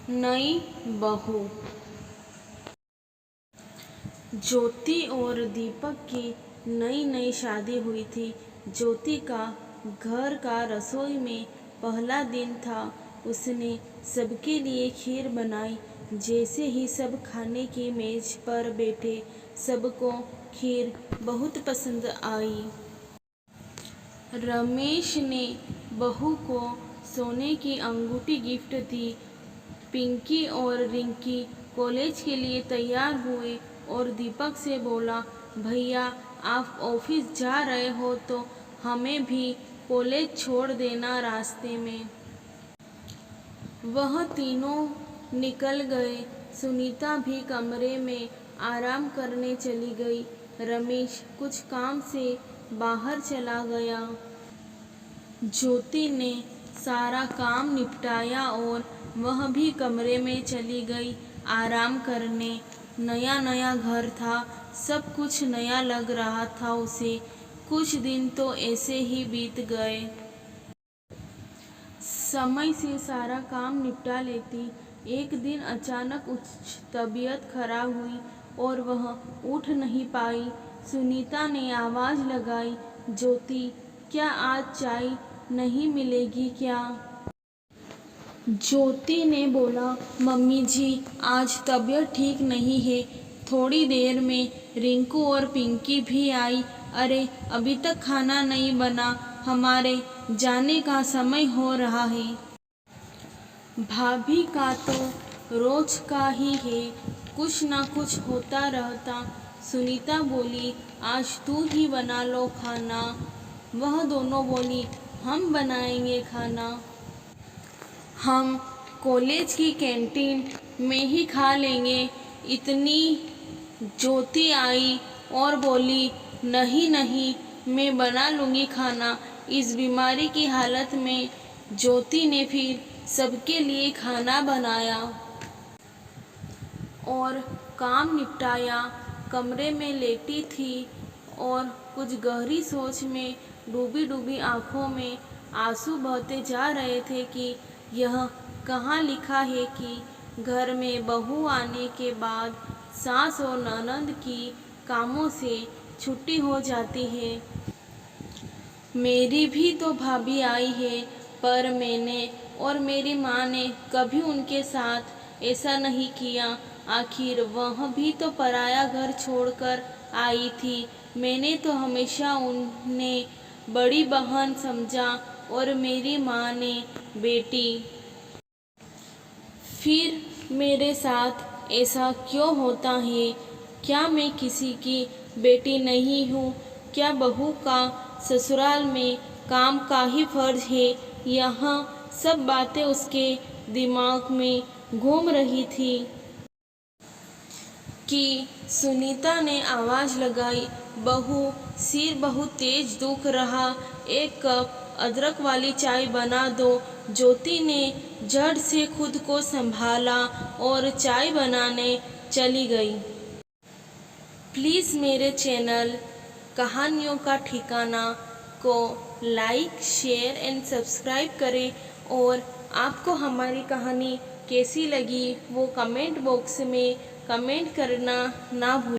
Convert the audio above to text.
नई बहू। ज्योति और दीपक की नई नई शादी हुई थी। ज्योति का घर का रसोई में पहला दिन था। उसने सबके लिए खीर बनाई। जैसे ही सब खाने की मेज पर बैठे, सबको खीर बहुत पसंद आई। रमेश ने बहू को सोने की अंगूठी गिफ्ट दी। पिंकी और रिंकी कॉलेज के लिए तैयार हुए और दीपक से बोला, भैया आप ऑफिस जा रहे हो तो हमें भी कॉलेज छोड़ देना रास्ते में। वह तीनों निकल गए। सुनीता भी कमरे में आराम करने चली गई। रमेश कुछ काम से बाहर चला गया। ज्योति ने सारा काम निपटाया और वह भी कमरे में चली गई आराम करने। नया नया घर था, सब कुछ नया लग रहा था उसे। कुछ दिन तो ऐसे ही बीत गए। समय से सारा काम निपटा लेती। एक दिन अचानक उसकी तबीयत खराब हुई और वह उठ नहीं पाई। सुनीता ने आवाज़ लगाई, ज्योति क्या आज चाय नहीं मिलेगी क्या? ज्योति ने बोला, मम्मी जी आज तबीयत ठीक नहीं है। थोड़ी देर में रिंकू और पिंकी भी आई। अरे अभी तक खाना नहीं बना, हमारे जाने का समय हो रहा है। भाभी का तो रोज का ही है, कुछ ना कुछ होता रहता। सुनीता बोली, आज तू ही बना लो खाना। वह दोनों बोली, हम बनाएंगे खाना। हम कॉलेज की कैंटीन में ही खा लेंगे। इतनी ज्योति आई और बोली, नहीं नहीं मैं बना लूँगी खाना। इस बीमारी की हालत में ज्योति ने फिर सबके लिए खाना बनाया और काम निपटाया। कमरे में लेटी थी और कुछ गहरी सोच में डूबी डूबी आँखों में आंसू बहते जा रहे थे कि यह कहाँ लिखा है कि घर में बहू आने के बाद सास और ननद की कामों से छुट्टी हो जाती है। मेरी भी तो भाभी आई है, पर मैंने और मेरी माँ ने कभी उनके साथ ऐसा नहीं किया। आखिर वह भी तो पराया घर छोड़कर आई थी। मैंने तो हमेशा उन्हें बड़ी बहन समझा और मेरी माँ ने बेटी। फिर मेरे साथ ऐसा क्यों होता है? क्या मैं किसी की बेटी नहीं हूँ? क्या बहू का ससुराल में काम का ही फर्ज है? यहाँ सब बातें उसके दिमाग में घूम रही थी कि सुनीता ने आवाज़ लगाई, बहू सिर बहुत तेज दुख रहा, एक कप अदरक वाली चाय बना दो। ज्योति ने झट से खुद को संभाला और चाय बनाने चली गई। प्लीज़ मेरे चैनल कहानियों का ठिकाना को लाइक, शेयर एंड सब्सक्राइब करें और आपको हमारी कहानी कैसी लगी वो कमेंट बॉक्स में कमेंट करना ना भूलें।